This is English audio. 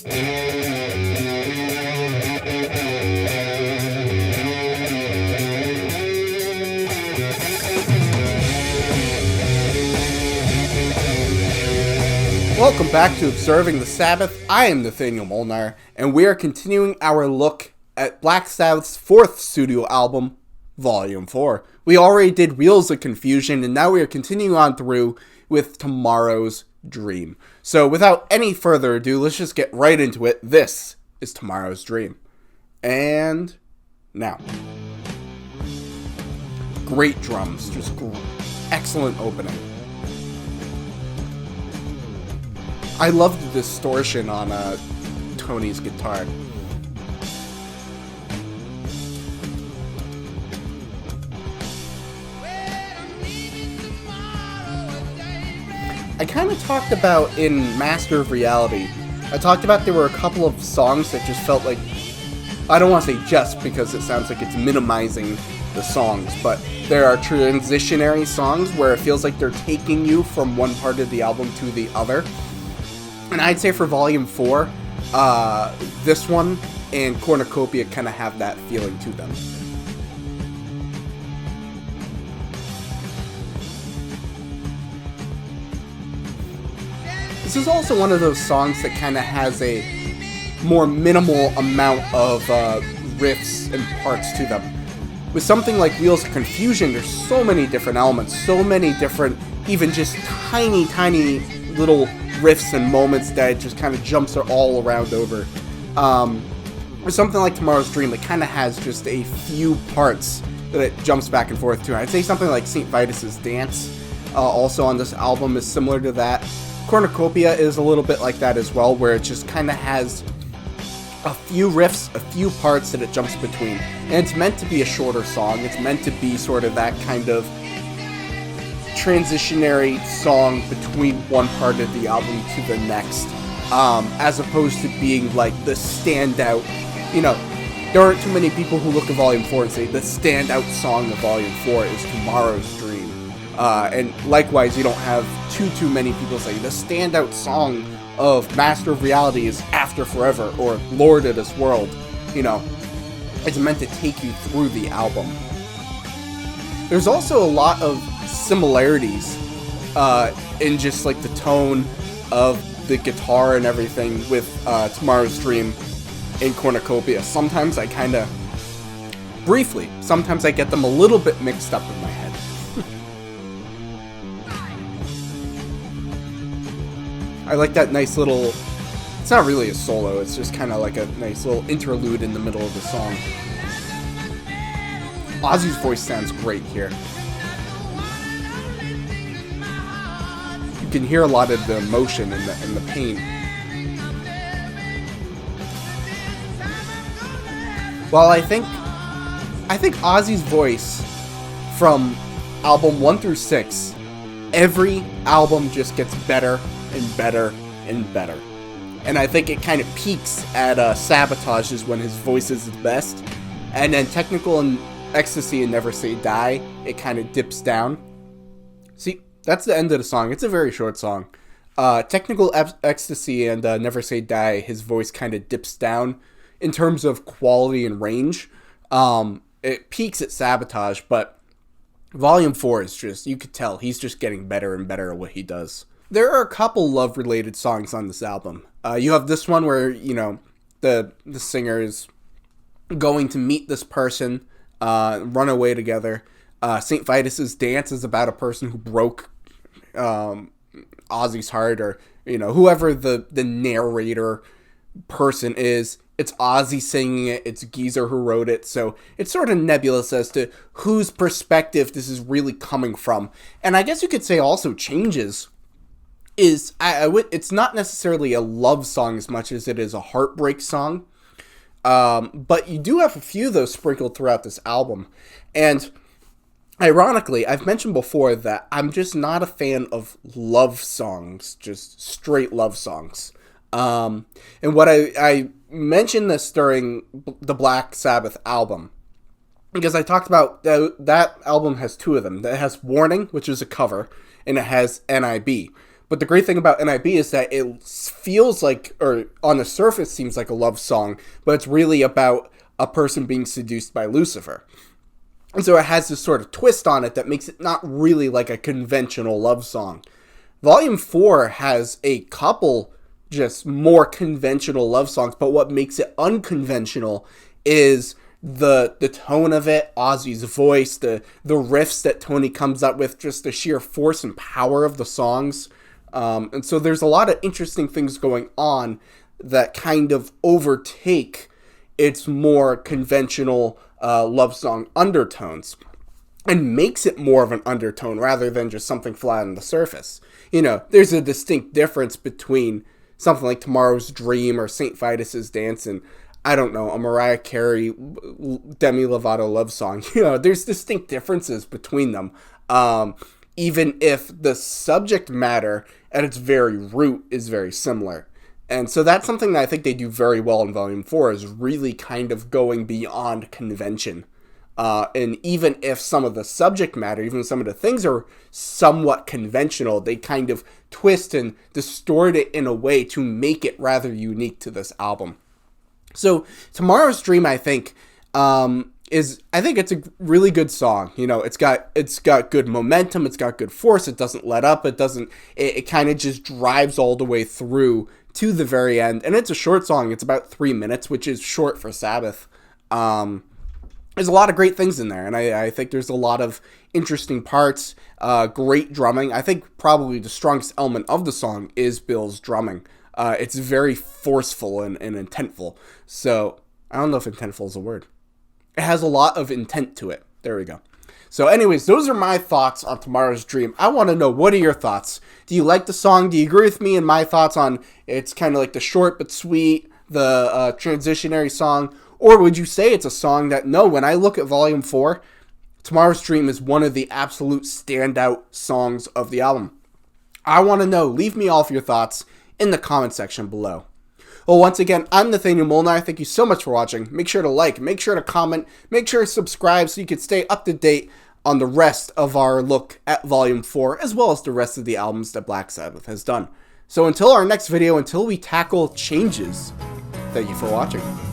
Welcome back to Observing the Sabbath. I am Nathaniel Molnar, and we are continuing our look at Black Sabbath's fourth studio album, Volume 4. We already did Wheels of Confusion, and now we are continuing on through with Tomorrow's Dream. So without any further ado, let's just get right into it. This is Tomorrow's Dream. And now. Great drums, just excellent opening. I love the distortion on Tony's guitar. I kind of talked about in Master of Reality, I talked about there were a couple of songs that just felt like, I don't want to say just because it sounds like it's minimizing the songs, but there are transitionary songs where it feels like they're taking you from one part of the album to the other. And I'd say for Volume 4, this one and Cornucopia kind of have that feeling to them. This is also one of those songs that kind of has a more minimal amount of riffs and parts to them. With something like Wheels of Confusion, there's so many different elements, so many different, even just tiny little riffs and moments that it just kind of jumps all around over. With something like Tomorrow's Dream, it kind of has just a few parts that it jumps back and forth to. I'd say something like St. Vitus's Dance, also on this album, is similar to that. Cornucopia is a little bit like that as well, where it just kind of has a few riffs, a few parts that it jumps between. And it's meant to be a shorter song. It's meant to be sort of that kind of transitionary song between one part of the album to the next, as opposed to being like the standout, there aren't too many people who look at Volume 4 and say the standout song of Volume 4 is Tomorrow's Dream, and likewise you don't have too many people say the standout song of Master of Reality is After Forever or Lord of This World. It's meant to take you through the album. There's also a lot of similarities in just like the tone of the guitar and everything with Tomorrow's Dream and Cornucopia. Sometimes I get them a little bit mixed up in my head. I like that nice little, it's not really a solo, it's just kind of like a nice little interlude in the middle of the song. Ozzy's voice sounds great here. You can hear a lot of the emotion and the pain. Well, I think Ozzy's voice from album 1 through 6, every album just gets better and better and better. And I think it kind of peaks at Sabotage is when his voice is its best. And then Technical and Ecstasy and Never Say Die, it kind of dips down. See, that's the end of the song. It's a very short song. Technical Ecstasy and Never Say Die, his voice kind of dips down in terms of quality and range. It peaks at Sabotage, but Volume 4 is just, you could tell, he's just getting better and better at what he does. There are a couple love-related songs on this album. You have this one where, the singer is going to meet this person, run away together. St. Vitus's Dance is about a person who broke Ozzy's heart, or whoever the narrator person is. It's Ozzy singing it. It's Geezer who wrote it, so it's sort of nebulous as to whose perspective this is really coming from. And I guess you could say also Changes is it's not necessarily a love song as much as it is a heartbreak song. But you do have a few of those sprinkled throughout this album. And ironically, I've mentioned before that I'm just not a fan of love songs, just straight love songs. And what I mentioned this during the Black Sabbath album, because I talked about that album has two of them. It has Warning, which is a cover, and it has NIB. But the great thing about NIB is that it feels like, or on the surface seems like a love song, but it's really about a person being seduced by Lucifer. And so it has this sort of twist on it that makes it not really like a conventional love song. Volume 4 has a couple just more conventional love songs, but what makes it unconventional is the tone of it, Ozzy's voice, the riffs that Tony comes up with, just the sheer force and power of the songs. And so there's a lot of interesting things going on that kind of overtake its more conventional love song undertones and makes it more of an undertone rather than just something flat on the surface. You know, there's a distinct difference between something like Tomorrow's Dream or St. Vitus's Dance and, I don't know, a Mariah Carey Demi Lovato love song. You know, there's distinct differences between them. Even if the subject matter at its very root is very similar. And so that's something that I think they do very well in Volume 4, is really kind of going beyond convention. And even if some of the subject matter, even some of the things are somewhat conventional, they kind of twist and distort it in a way to make it rather unique to this album. So Tomorrow's Dream, I think, it's a really good song. You know, it's got good momentum, it's got good force, it doesn't let up, it kind of just drives all the way through to the very end, and it's a short song. It's about 3 minutes, which is short for Sabbath. There's a lot of great things in there, and I think there's a lot of interesting parts, great drumming. I think probably the strongest element of the song is Bill's drumming. It's very forceful and intentful. So, I don't know if intentful is a word. It has a lot of intent to it. There we go. So anyways, those are my thoughts on Tomorrow's Dream. I want to know, what are your thoughts? Do you like the song? Do you agree with me and my thoughts on it's kind of like the short but sweet, the transitionary song? Or would you say it's a song that, no, when I look at Volume 4, Tomorrow's Dream is one of the absolute standout songs of the album? I want to know. Leave me all of your thoughts in the comment section below. Well, once again, I'm Nathaniel Molnar. Thank you so much for watching. Make sure to like, make sure to comment, make sure to subscribe so you can stay up to date on the rest of our look at Volume 4, as well as the rest of the albums that Black Sabbath has done. So until our next video, until we tackle changes, thank you for watching.